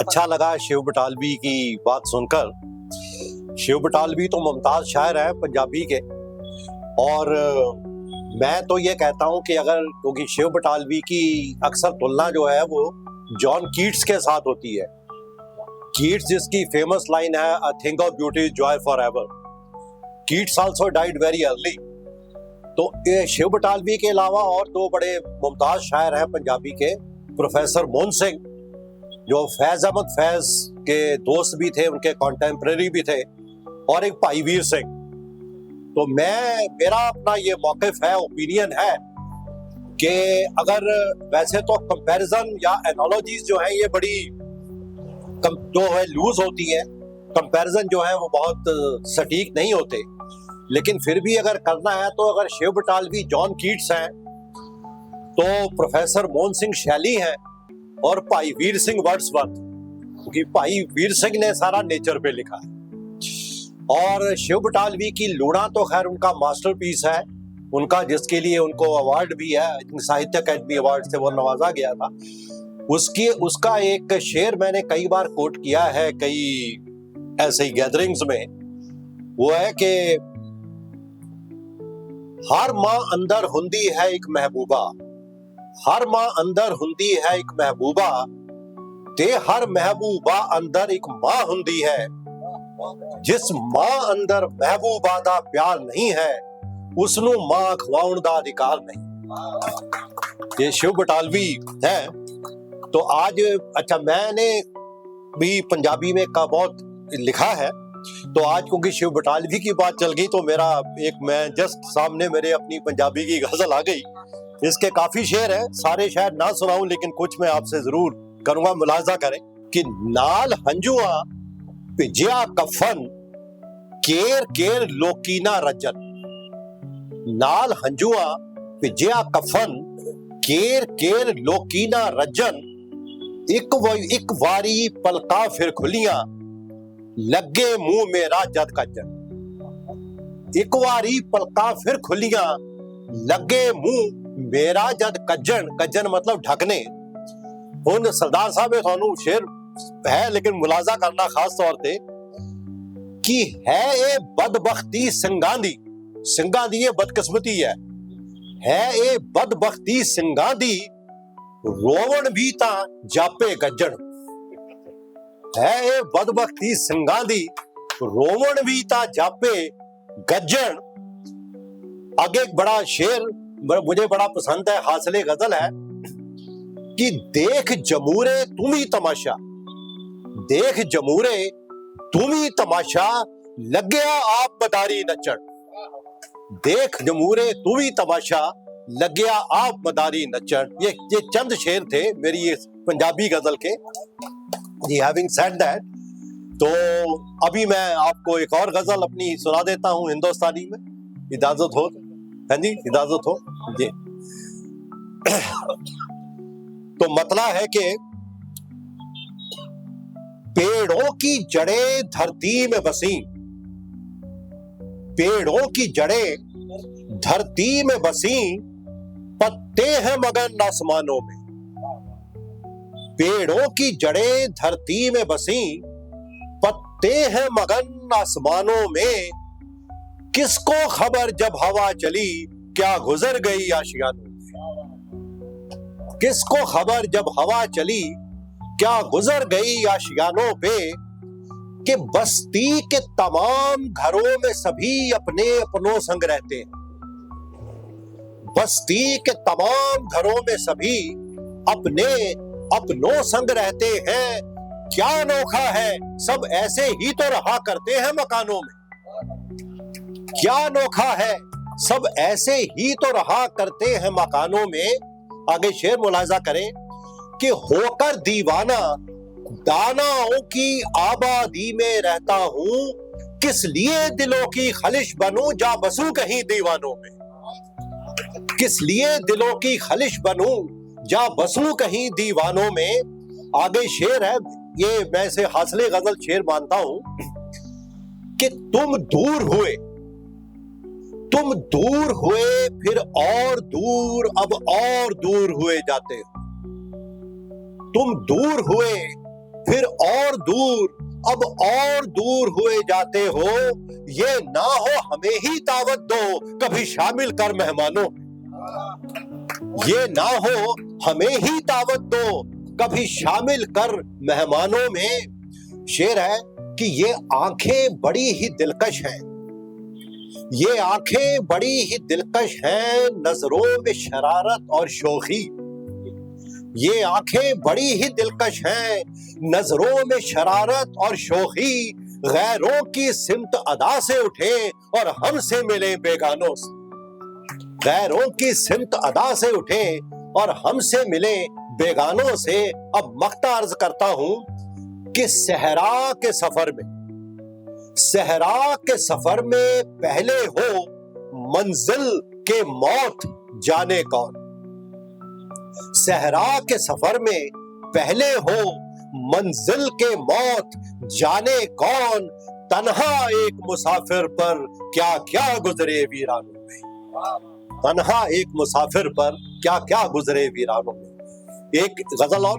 अच्छा लगा शिव बटालवी की बात सुनकर। शिव बटालवी तो मुमताज शायर है पंजाबी के, और मैं तो ये कहता हूँ कि अगर, क्योंकि शिव बटालवी की अक्सर तुलना जो है वो जॉन कीट्स के साथ होती है। कीट्स जिसकी फेमस लाइन है, a thing of beauty is Joy for ever. Keats also died very early. तो ये शिव बटालवी के अलावा और दो बड़े मुमताज शायर हैं पंजाबी के, प्रोफेसर मोहन सिंह जो फैज अहमद फैज के दोस्त भी थे, उनके कॉन्टेम्परेरी भी थे, और एक भाई वीर सिंह। तो मेरा अपना ये मौक़िफ़ है, ओपिनियन है कि अगर वैसे तो कंपैरिजन या एनालॉजीज जो है ये बड़ी जो है लूज होती है, कंपैरिजन जो है वो बहुत सटीक नहीं होते, लेकिन फिर भी अगर करना है तो अगर शिव बटालवी जॉन कीट्स हैं तो प्रोफेसर मोहन सिंह शैली हैं और भाई वीर सिंह वर्ड्सवर्थ, क्योंकि भाई वीर सिंह ने सारा नेचर पे लिखा है। और शिव बटालवी की लूणा तो खैर उनका मास्टरपीस है, उनका जिसके लिए उनको अवार्ड भी है, साहित्य अकादमी अवार्ड से वो नवाजा गया था। उसका एक शेर मैंने कई बार कोट किया है कई ऐसे ही गैदरिंग्स में, वो है कि हर माँ अंदर हुंदी है एक महबूबा, हर माँ अंदर हुंदी है एक महबूबा, ते हर महबूबा अंदर एक माँ हुंदी है, जिस माँ अंदर महबूबा दा प्यार नहीं है उसनू माँ खवाउण दा अधिकार नहीं। ये शिव बटालवी है। तो आज अच्छा, मैंने भी पंजाबी में का बहुत लिखा है, तो आज क्योंकि शिव बटालवी की बात चल गई तो मेरा मैं जस्ट सामने मेरे अपनी पंजाबी की गजल आ गई। इसके काफी शेर हैं, सारे शायद ना सुनाऊं, लेकिन कुछ मैं आपसे जरूर करूंगा, मुलाजा करें कि नाल हंजुआ भिजिया कफन केर केर लोकी ना रजन। नाल हंजुआ भिजिया कफन केर केर लोकी ना रजन, एक वारी पलका फिर खुलियां लगे मुंह मेरा जद कज्जन। एक वारी पलका फिर खुलियां लगे मुंह मेरा जद कज्जन। कज्जन मतलब ढकने। हुण सरदार साहब ये थानू शेर है, लेकिन मुलाजा करना खास तौर पे कि है ये बदबख्ती सिंगां दी। सिंगां दी ये बदकिस्मती है ये बदबख्ती सिंगां दी, रोवण भी ता जापे गज्जन। है ये बदबख्ती सिंगां दी, रोवण भी ता जापे गज्जन। आगे एक बड़ा शेर मुझे बड़ा पसंद है, हासिले गजल है कि देख जमूरे तुम ही तमाशा, देख जमूरे तुम ही तमाशा, लग्या आप मदारी नचन। देख जमूरे तुम ही तमाशा, लग्या आप मदारी नचन। ये चंद शेर थे मेरी ये पंजाबी गजल के। जी, हैविंग सेड दैट, तो अभी मैं आपको एक और गजल अपनी सुना देता हूँ हिंदुस्तानी में, इजाजत हो? हाँ जी, इजाजत हो जी। तो मतला है कि पेड़ों की जड़ें धरती में बसी, पेड़ों की जड़ें धरती में बसी, पत्ते हैं मगन आसमानों में। पेड़ों की जड़ें धरती में बसी, पत्ते हैं मगन आसमानों में, किसको खबर जब हवा चली क्या गुजर गई आशियानों में। किसको खबर जब हवा चली क्या गुजर गई आशियानों पे, कि बस्ती के तमाम घरों में सभी अपने अपनों संग रहते हैं। बस्ती के तमाम घरों में सभी अपने अपनों संग रहते हैं, क्या अनोखा है सब ऐसे ही तो रहा करते हैं मकानों में। क्या अनोखा है सब ऐसे ही तो रहा करते हैं मकानों में। आगे शेर मुलाजा करें कि होकर दीवाना दानाओं की आबादी में रहता हूं, किस लिए दिलों की खलिश बनूं जा बसूं कहीं दीवानों में। किस लिए दिलों की खलिश बनूं जा बसूं कहीं दीवानों में। आगे शेर है, ये मैं इसे हासिले गजल शेर मानता हूं कि तुम दूर हुए फिर और दूर, अब और दूर हुए जाते हो। तुम दूर हुए फिर और दूर, अब और दूर हुए जाते हो, ये ना हो हमें ही दावत दो कभी शामिल कर मेहमानों, ये ना हो हमें ही दावत दो कभी शामिल कर मेहमानों में। शेर है कि ये आंखें बड़ी ही दिलकश हैं, ये आंखें बड़ी ही दिलकश हैं, नजरों में शरारत और शोखी। ये आंखें बड़ी ही दिलकश हैं, नजरों में शरारत और शोखी, गैरों की सिमत अदा से उठे और हमसे मिले बेगानों से, गैरों की सिमत अदा से उठे और हमसे मिले बेगानों से। अब मक्ता अर्ज करता हूं कि सहरा के सफर में, सहरा के सफर में पहले हो मंजिल के मौत जाने कौन, सहरा के सफर में पहले हो मंजिल के मौत जाने कौन, तन्हा एक मुसाफिर पर क्या क्या गुजरे वीरानों में, तन्हा एक मुसाफिर पर क्या क्या गुजरे वीरानों में। एक गजल और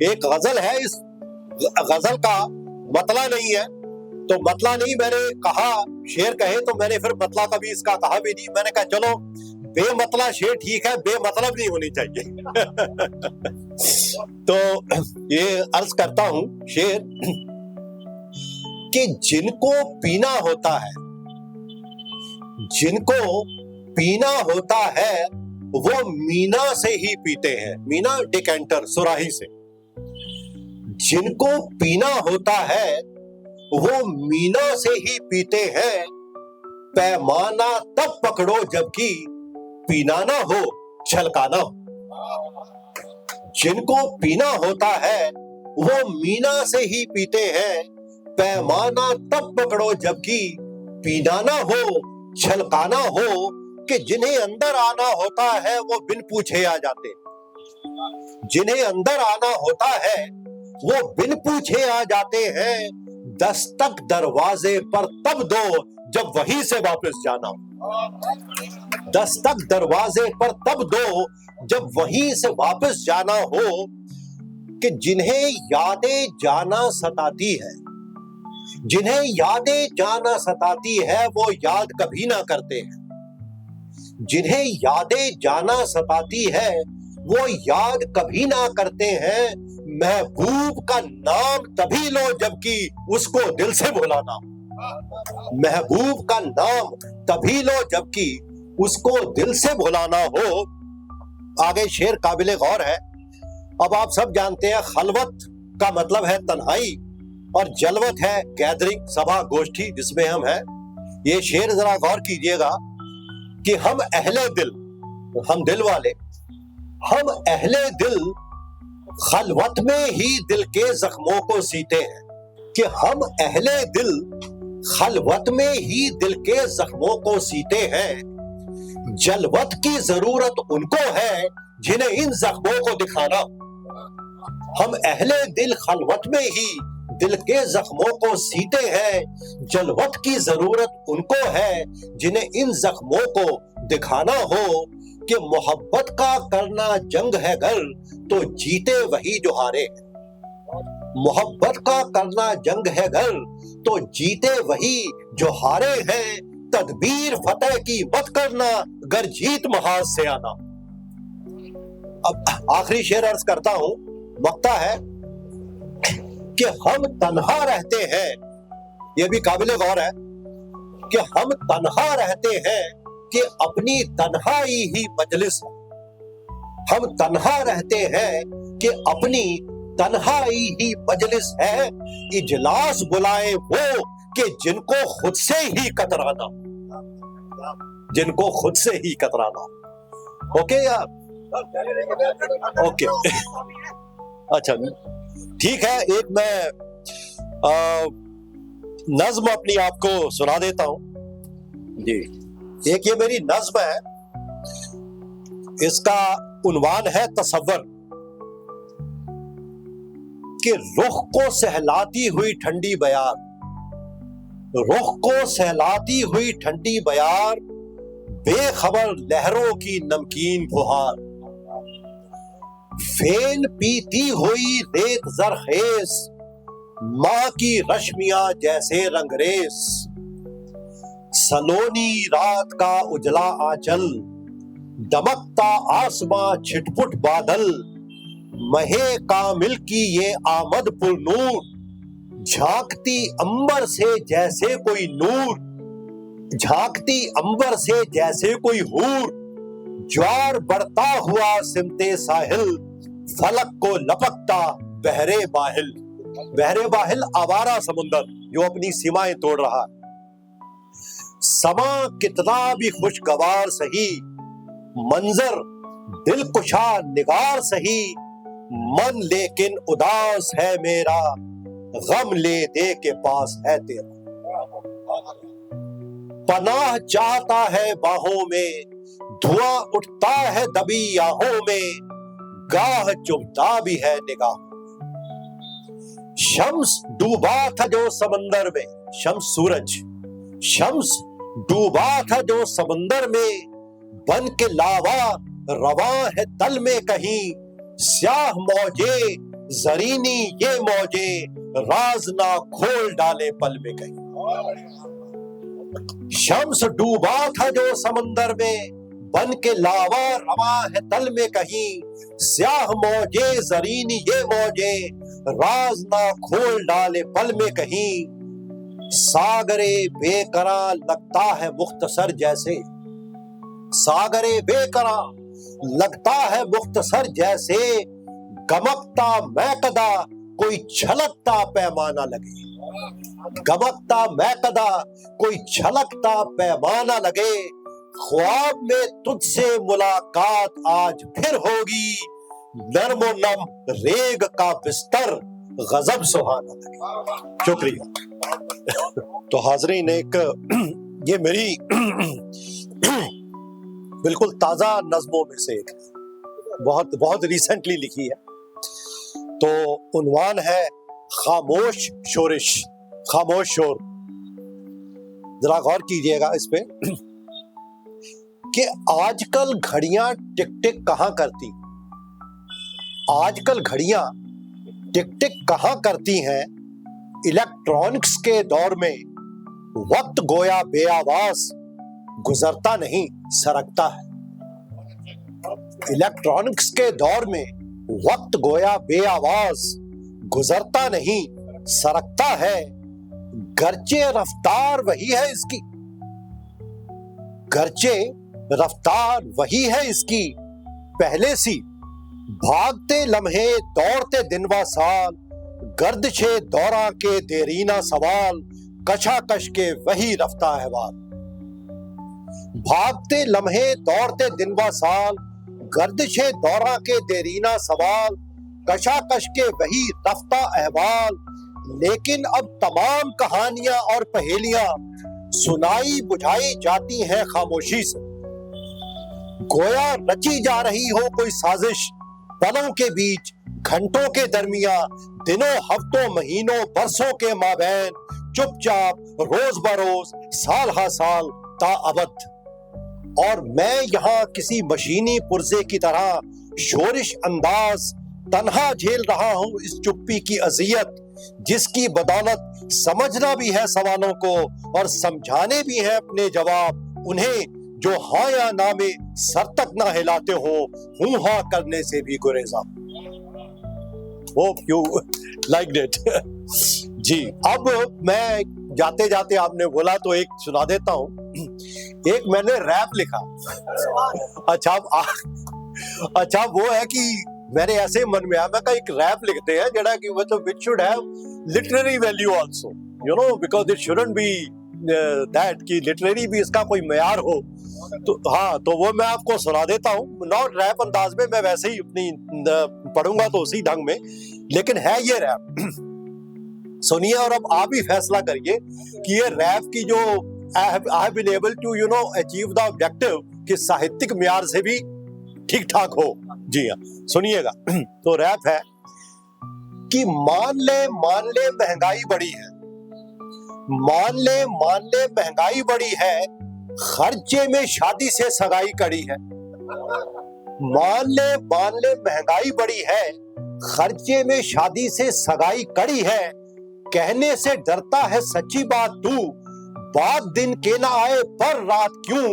एक गजल है, इस गजल का मतला नहीं है, तो मतला नहीं मैंने कहा, शेर कहे तो मैंने फिर मतला कभी इसका कहा भी नहीं। मैंने कहा चलो बेमतला शेर ठीक है, बेमतलब नहीं होनी चाहिए। तो ये अर्ज करता हूं शेर कि जिनको पीना होता है, जिनको पीना होता है वो मीना से ही पीते हैं, मीना डिकेंटर सुराही से, जिनको पीना होता है वो मीना से ही पीते हैं, पैमाना तब पकड़ो जबकि पीना ना हो छलकाना हो। जिनको पीना होता है वो मीना से ही पीते हैं, पैमाना तब पकड़ो जबकि पीना ना हो छलकाना हो, कि जिन्हें अंदर आना होता है वो बिन पूछे आ जाते, जिन्हें अंदर आना होता है वो बिन पूछे आ जाते हैं, दस्तक दरवाजे पर तब दो जब वहीं से वापस जाना हो, दस्तक दरवाजे पर तब दो जब वहीं से वापस जाना हो, कि जिन्हें यादें जाना सताती है, जिन्हें यादें जाना सताती है वो याद कभी ना करते हैं, जिन्हें यादें जाना सताती है वो याद कभी ना करते हैं, महबूब का नाम तभी लो जबकि उसको दिल से भुलाना, महबूब का नाम तभी लो जबकि उसको दिल से भुलाना हो। आगे शेर काबिले गौर है। अब आप सब जानते हैं खलवत का मतलब है तन्हाई, और जलवत है गैदरिंग, सभा गोष्ठी जिसमें हम हैं। ये शेर जरा गौर कीजिएगा कि हम अहले दिल, हम दिल वाले, हम अहले दिल खलवत में ही दिल के जख्मों को सीते हैं, कि हम अहले दिल खलवत में ही दिल के जख्मों को सीते हैं, जलवत की जरूरत उनको है जिन्हें इन जख्मों को दिखाना। हम अहले दिल खलवत में ही दिल के जख्मों को सीते हैं, जलवत की जरूरत उनको है जिन्हें इन जख्मों को दिखाना हो, कि मोहब्बत का करना जंग है गर तो जीते वही जो हारे, मोहब्बत का करना जंग है गर तो जीते वही जो हारे हैं, तदबीर फतेह की मत करना गर जीत महाज से आना। अब आखिरी शेर अर्ज करता हूं, मक्ता है कि हम तन्हा रहते हैं, यह भी काबिले गौर है कि हम तन्हा रहते हैं कि अपनी तन्हाई ही मजलिस है, हम तन्हा रहते हैं कि अपनी तन्हाई ही मजलिस है, इजलास बुलाए वो कि जिनको खुद से ही कतराना, जिनको खुद से ही कतराना। ओके यार, ओके अच्छा ठीक है। एक मैं नज्म अपनी आपको सुना देता हूं जी। एक ये मेरी नज्म है, इसका उन्वान है तसव्वुर, कि रुख को सहलाती हुई ठंडी बयार, रुख को सहलाती हुई ठंडी बयार, बेखबर लहरों की नमकीन फुहार, फेन पीती हुई रेत जरखेज, माँ की रश्मियां जैसे रंगरेज। सलोनी रात का उजला आंचल, दमकता आसमां छिटपुट बादल। महे कामिल की ये आमद पुरनूर, झांकती अंबर से जैसे कोई नूर, झांकती अंबर से जैसे कोई हूर। ज्वार बढ़ता हुआ सिमते साहिल, फलक को लपकता बहरे बाहिल। बहरे बाहिल आवारा समुंदर जो अपनी सीमाएं तोड़ रहा है। समा कितना भी खुशगवार सही, मंजर दिलकुशा निगार सही। मन लेकिन उदास है मेरा, गम ले दे के पास है तेरा। पनाह चाहता है बाहों में, धुआं उठता है दबी आहों में। गाह चुभता भी है निगाह। शम्स डूबा था जो समंदर में, शम्स सूरज, शम्स डूबा था जो समंदर में। बन के लावा रवा है तल में कहीं, स्याह मौजे जरीनी ये मौजे। राज ना खोल डाले पल में कहीं। शम्स डूबा था जो समंदर में, बन के लावा रवा है तल में कहीं। स्याह मौजे जरीनी ये मौजे, राज ना खोल डाले पल में कहीं। सागरे बेकरा लगता है मुख्तसर जैसे, सागरे बेकरा लगता है मुख्तसर जैसे। गमकता मैकदा कोई छलकता पैमाना लगे, गमकता मैकदा कोई छलकता पैमाना लगे। ख्वाब में तुझसे मुलाकात आज फिर होगी, नर्मो नम रेग का बिस्तर गजब सुहाना लगे। शुक्रिया। तो हाजरीन, एक ये मेरी बिल्कुल ताजा नज़्मों में से एक, बहुत बहुत रिसेंटली लिखी है। तो उन्वान है खामोश शोरिश, खामोश शोर। जरा गौर कीजिएगा इस पे कि आजकल घड़ियां टिक टिक कहां करती, आजकल घड़ियां टिक टिक कहां करती हैं। इलेक्ट्रॉनिक्स के दौर में वक्त गोया बेआवाज, गुजरता नहीं सरकता है। इलेक्ट्रॉनिक्स के दौर में वक्त गोया बेआवाज, गुजरता नहीं सरकता है। गर्चे रफ्तार वही है इसकी, गर्चे रफ्तार वही है इसकी पहले सी। भागते लम्हे दौड़ते दिन व साल, गर्दिशे दौरा के देरीना सवाल। कशाकश के वही रफ्ता अहवाल। भागते लम्हे दौड़ते दिन व साल, गर्दिशे दौरा के देरीना सवाल। कशाकश के वही रफ्ता अहवाल। लेकिन अब तमाम कहानियां और पहेलियां सुनाई बुझाई जाती हैं खामोशी से। गोया रची जा रही हो कोई साजिश, पलों के बीच घंटों के दरमिया। दिनों हफ्तों महीनों बरसों के माबैन, चुपचाप रोज बरोज साल हा साल ताअबद। और मैं यहाँ किसी मशीनी पुर्जे की तरह शोरिश अंदाज तन्हा झेल रहा हूँ इस चुप्पी की अजियत, जिसकी बदौलत समझना भी है सवालों को और समझाने भी हैं अपने जवाब उन्हें, जो हाँ या ना में सर तक ना हिलाते हो, हूँ हाँ करने से भी गुरेजा। Hope you liked it. जी, अब मैं जाते जाते आपने बोला तो एक सुना देता हूँ। एक मैंने रैप लिखा। अच्छा वो है कि मैंने ऐसे मन में आया, मैं कहा एक रैप लिखते हैं जड़ा कि मतलब which should have literary value also, you know, because it shouldn't be that कि लिटरेरी भी इसका कोई मयार हो। तो हाँ, तो वो मैं आपको सुना देता हूँ, नॉट रैप अंदाज में, मैं वैसे ही अपनी पढ़ूंगा तो उसी ढंग में, लेकिन है ये रैप। सुनिए और अब आप ही फैसला करिए कि ये रैप की जो I have been able to, you know, achieve the objective कि साहित्यिक म्यार से भी ठीक ठाक हो। जी हाँ, सुनिएगा। तो रैप है कि मान ले महंगाई बड़ी है, मान ले महंगाई बड़ी है, खर्चे में शादी से सगाई कड़ी है। मान ले महंगाई बड़ी है, खर्चे में शादी से सगाई कड़ी है, कहने से डरता है सच्ची बात तू, बात दिन के ना आए पर रात क्यों,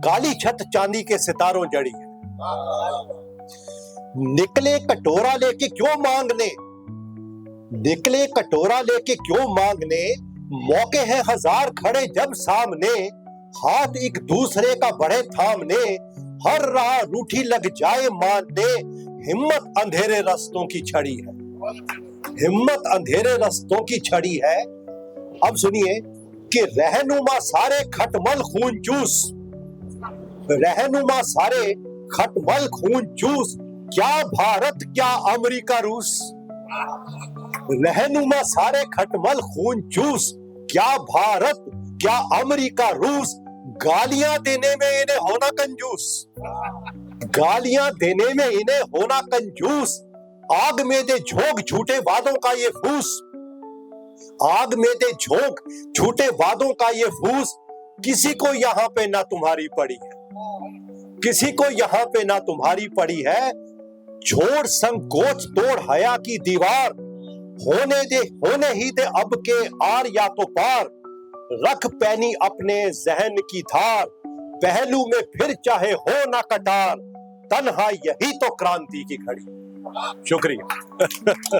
काली छत चांदी के सितारों जड़ी है। निकले कटोरा लेके क्यों मांगने, निकले कटोरा लेके क्यों मांगने, मौके हैं हजार खड़े जब सामने, हाथ एक दूसरे का बढ़े थामने, हर राह रूठी लग जाए मानने, हिम्मत अंधेरे रास्तों की छड़ी है, हिम्मत अंधेरे रास्तों की छड़ी है। अब सुनिए कि रहनुमा सारे खटमल खून चूस, रहनुमा सारे खटमल खून चूस, क्या भारत क्या अमेरिका रूस, रहनुमा सारे खटमल खून चूस, क्या भारत क्या अमेरिका रूस, गालियां देने में इन्हें होना कंजूस, गालियां देने में इन्हें होना कंजूस, आग में दे झोंक झूठे वादों का ये फूस, आग में दे झोंक झूठे वादों का ये फूस, किसी को यहाँ पे ना तुम्हारी पड़ी है, किसी को यहाँ पे ना तुम्हारी पड़ी है, छोड़ संकोच तोड़ हया की दीवार, होने ही दे अब के आर या तो पार, रख पैनी अपने जहन की धार, पहलू में फिर चाहे हो ना कटार, तन्हा यही तो क्रांति की घड़ी। शुक्रिया।